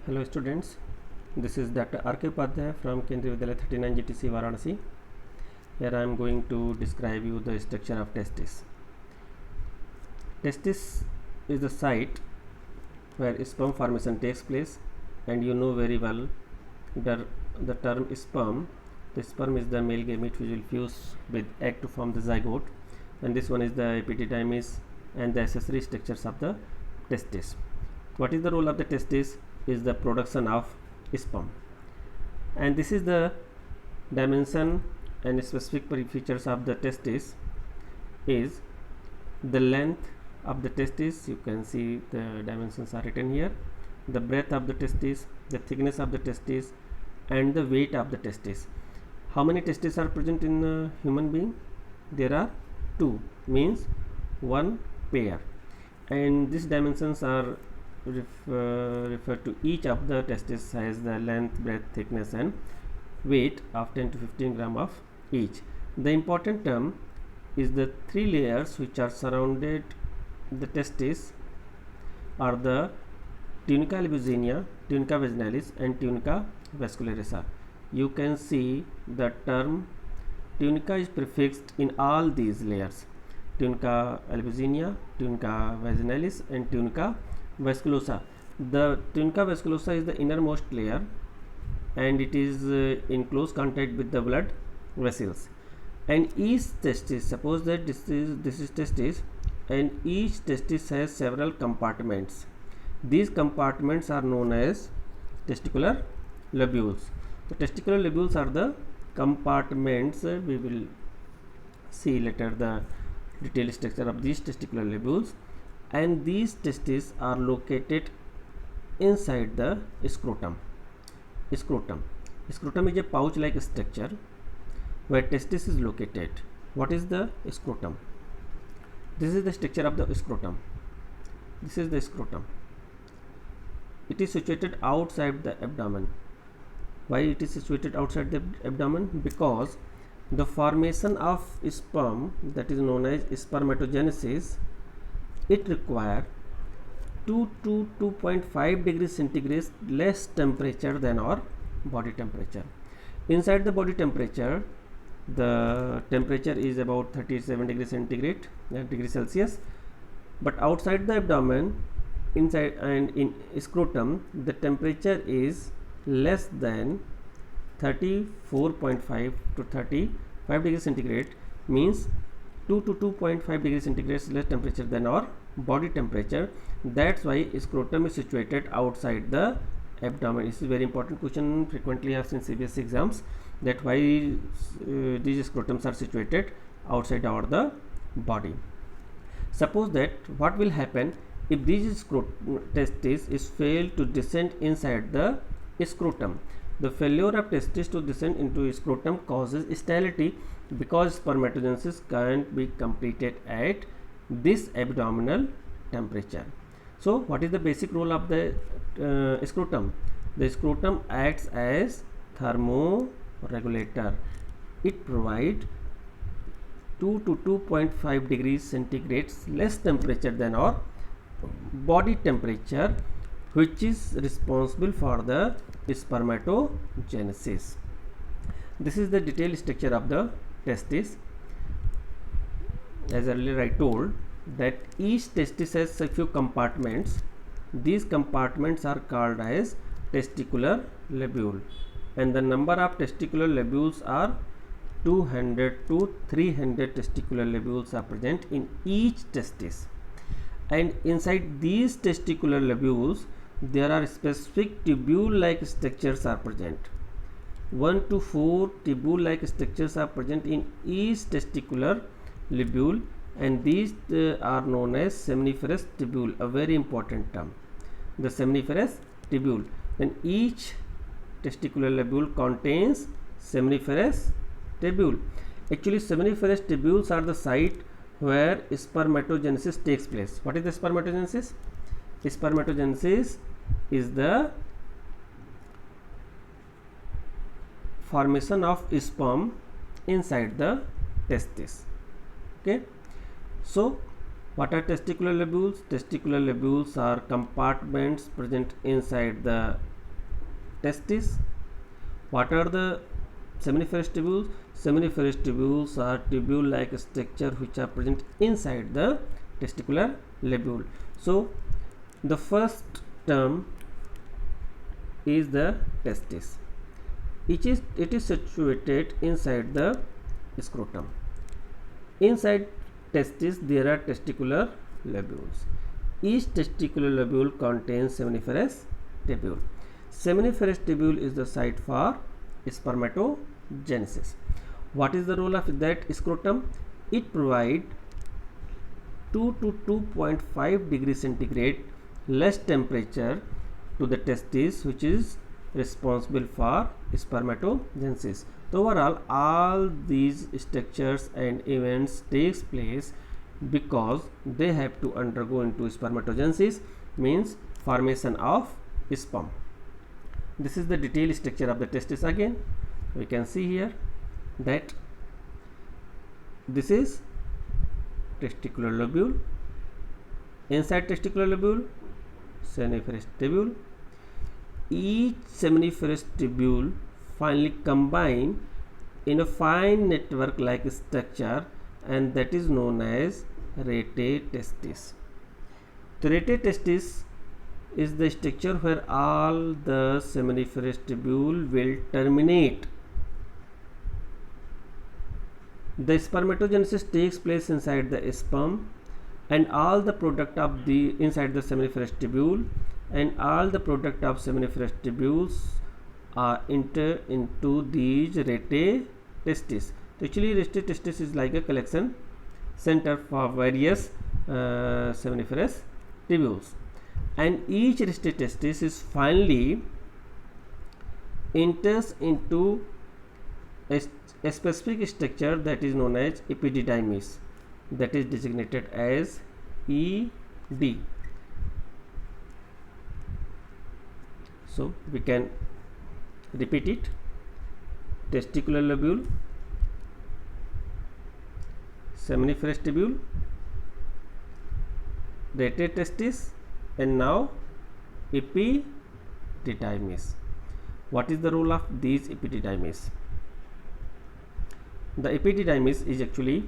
Hello students, this is Dr. R.K. Upadhyay from Kendriya Vidyalaya 39 GTC Varanasi. Here I am going to describe you the structure of testis. Testis is the site where sperm formation takes place, and you know very well the term sperm. The sperm is the male gamete which will fuse with egg to form the zygote, and this one is the epididymis and the accessory structures of the testis. What is the role of the testis? Is the production of sperm, and this is the dimension and specific features of the testis. Is the length of the testis, you can see the dimensions are written here, the breadth of the testis, the thickness of the testis, and the weight of the testis. How many testes are present in a human being? There are two, means one pair, and these dimensions are refer to each of the testes has the length, breadth, thickness, and weight of 10 to 15 gram of each. The important term is the three layers which are surrounded the testis are the tunica albuginea, tunica vaginalis, and tunica vascularis. You can see the term tunica is prefixed in all these layers: tunica albuginea, tunica vaginalis, and tunica vasculosa. The tunica vasculosa is the innermost layer, and it is in close contact with the blood vessels. And each testis, suppose that this is testis, and each testis has several compartments. These compartments are known as testicular lobules. The testicular lobules are the compartments. We will see later the detailed structure of these testicular lobules, and these testes are located inside the scrotum. Scrotum is a pouch like structure where testis is located. What is the scrotum? This is the structure of the scrotum. This is the scrotum. It is situated outside the abdomen. Why it is situated outside the abdomen? Because the formation of sperm, that is known as spermatogenesis, it requires 2 to 2.5 degrees centigrade less temperature than our body temperature. Inside the body temperature, the temperature is about 37 degrees centigrade, degrees Celsius, but outside the abdomen, inside and in scrotum, the temperature is less than 34.5 to 35 degrees centigrade, means 2 to 2.5 degrees centigrade less temperature than our body temperature. That's why scrotum is situated outside the abdomen. This is very important question, frequently asked in CBSE exams, that why these scrotums are situated outside the body. Suppose that what will happen if these testes is failed to descend inside the scrotum. The failure of testes to descend into scrotum causes sterility, because spermatogenesis can't be completed at this abdominal temperature. So what is the basic role of the scrotum? The scrotum acts as thermoregulator. It provides 2 to 2.5 degrees centigrade less temperature than our body temperature, which is responsible for the spermatogenesis. This is the detailed structure of the testis. As earlier I told that each testis has a few compartments. These compartments are called as testicular lobule, and the number of testicular lobules are 200 to 300 testicular lobules are present in each testis. And inside these testicular lobules, there are specific tubule-like structures are present. 1 to 4 tubule-like structures are present in each testicular lobule, and these are known as seminiferous tubule, a very important term, the seminiferous tubule. Then each testicular lobule contains seminiferous tubule. Actually, seminiferous tubules are the site where spermatogenesis takes place. What is the spermatogenesis? Spermatogenesis is the formation of sperm inside the testis. Okay, so what are testicular lobules? Testicular lobules are compartments present inside the testis. What are the seminiferous tubules? Seminiferous tubules are tubule-like structure which are present inside the testicular lobule. So the first term is the testis. It is situated inside the scrotum. Inside testis there are testicular lobules. Each testicular lobule contains seminiferous tubule. Seminiferous tubule is the site for spermatogenesis. What is the role of that scrotum? It provides 2 to 2.5 degrees centigrade less temperature to the testis, which is responsible for spermatogenesis. So overall, all these structures and events takes place because they have to undergo into spermatogenesis, means formation of sperm. This is the detailed structure of the testis. Again we can see here that this is testicular lobule. Inside testicular lobule, seminiferous tubule. Each seminiferous tubule finally combine in a fine network like structure, and that is known as rete testis. The rete testis is the structure where all the seminiferous tubule will terminate. The spermatogenesis takes place inside the sperm, and all the product of the inside the seminiferous tubule, and all the product of seminiferous tubules are enter into these rete testis. So actually rete testis is like a collection center for various seminiferous tubules, and each rete testis is finally enters into a specific structure that is known as epididymis, that is designated as ED. So we can repeat it: testicular lobule, seminiferous tubule, rete testis, and now epididymis. What is the role of these epididymis? The epididymis is actually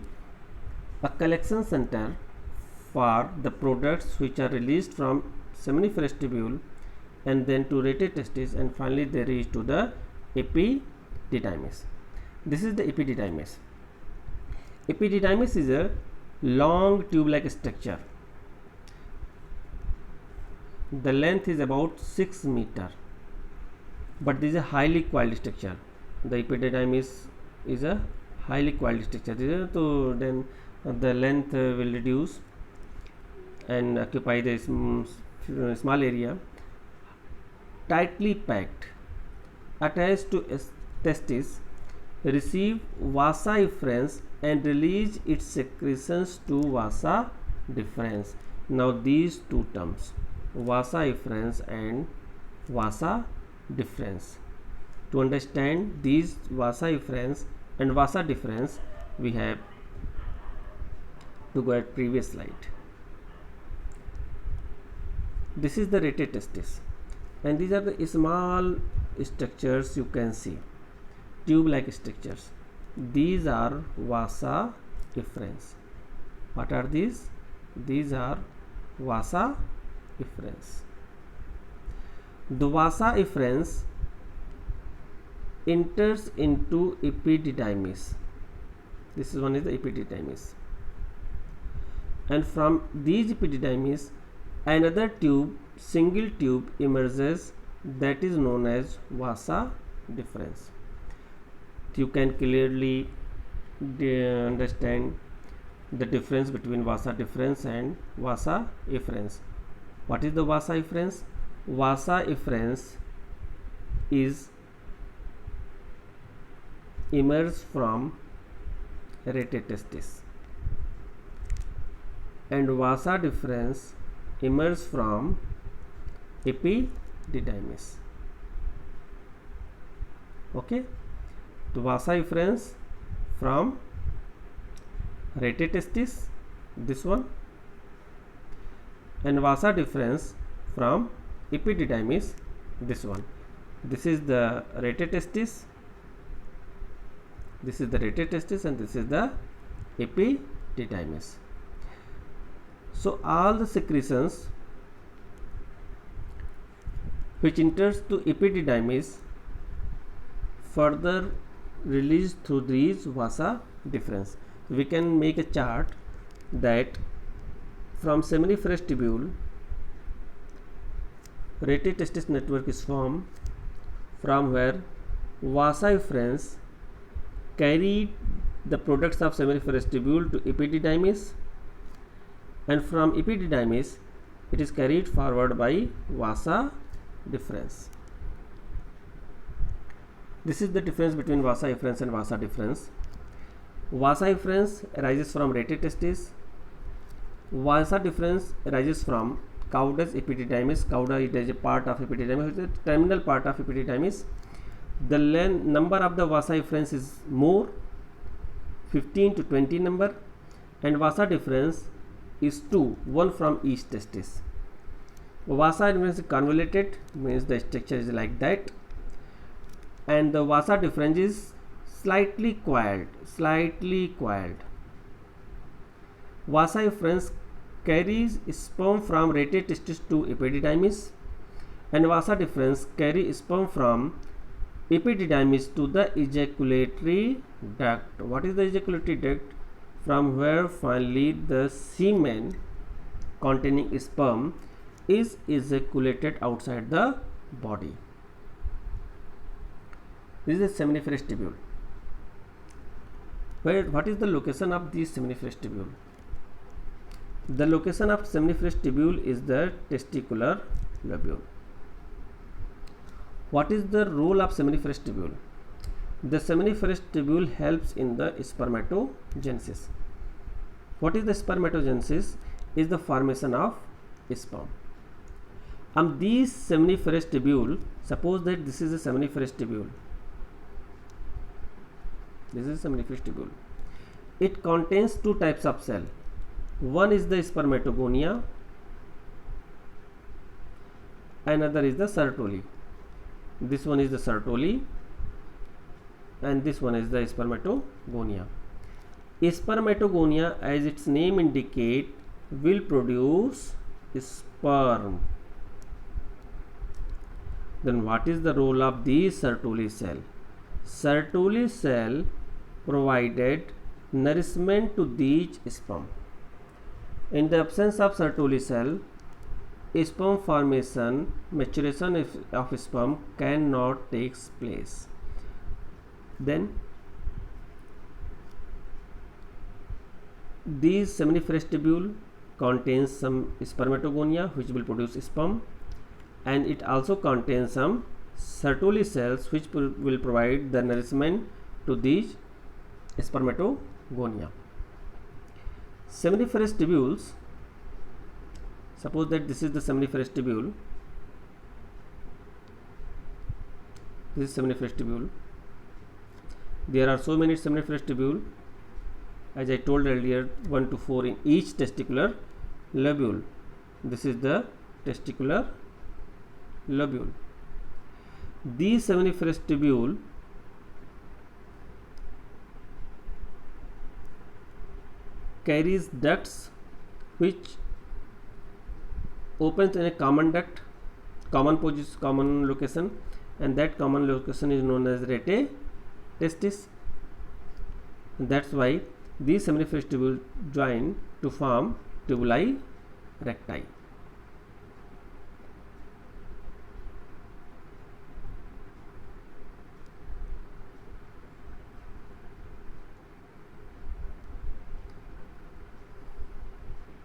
a collection center for the products which are released from seminiferous tubule and then to rete testis, and finally they reach to the epididymis. This is the epididymis. Epididymis is a long tube-like structure. The length is about 6 meters, but this is a highly coiled structure. The epididymis is a highly coiled structure, so then the length will reduce and occupy the small area. Tightly packed, attached to testis, receive vasa efferents and release its secretions to vasa deferens. Now these two terms, vasa efferents and vasa deferens. To understand these vasa efferents and vasa deferens, we have to go at previous slide. This is the rete testis, and these are the small structures you can see, tube-like structures. These are vasa efferents. What are these? These are vasa efferents. The vasa efferents enters into epididymis. This is one is the epididymis, and from these epididymis another tube, single tube, emerges, that is known as vasa deferens. You can clearly understand the difference between vasa deferens and vasa efferents. What is the vasa efferents? Vasa efferents is emerged from rete testis, and vasa deferens emerge from epididymis. Okay, the vasa efferents from rete testis, this one, and vasa deferens from epididymis, this one. This is the rete testis, this is the rete testis, and this is the epididymis. So all the secretions which enters to epididymis further released through these vasa deferens. We can make a chart that from seminiferous tubule rete testis network is formed, from where vasa efferents carried the products of seminiferous tubule to epididymis, and from epididymis it is carried forward by vasa deferens. This is the difference between vasa efferents and vasa deferens. Vasa efferents arises from rete testis. Vasa deferens arises from cauda's epididymis. Cauda is a part of epididymis, the terminal part of epididymis. The number of the vasa efferents is more, 15 to 20 number, and vasa deferens is 2, one from each testis. Vasa efferents is convoluted, means the structure is like that, and the vasa deferens is slightly coiled. Vasa efferents carries sperm from rete testis to epididymis, and vasa deferens carry sperm from epididymis to the ejaculatory duct. What is the ejaculatory duct? From where finally the semen containing sperm is ejaculated outside the body. This is a seminiferous tubule. What is the location of this seminiferous tubule? The location of seminiferous tubule is the testicular lobule. What is the role of seminiferous tubule? The seminiferous tubule helps in the spermatogenesis. What is the spermatogenesis? Is the formation of sperm. These seminiferous tubule, suppose that this is a seminiferous tubule. This is a seminiferous tubule. It contains two types of cell. One is the spermatogonia, another is the Sertoli. This one is the Sertoli and this one is the spermatogonia. Spermatogonia, as its name indicates, will produce sperm. Then what is the role of the Sertoli cell? Sertoli cell provided nourishment to these sperm. In the absence of Sertoli cell, sperm formation, maturation of sperm cannot take place. Then these seminiferous tubule contains some spermatogonia which will produce sperm, and it also contains some Sertoli cells which will provide the nourishment to these spermatogonia. Seminiferous tubules, suppose that this is the seminiferous tubule, this is seminiferous tubule. There are so many seminiferous tubule, as I told earlier, 1 to 4 in each testicular lobule. This is the testicular lobule. These seminiferous tubule carries ducts which opens in a common duct, common location, and that common location is known as rete testis. And that's why these seminiferous tubule join to form tubuli recti.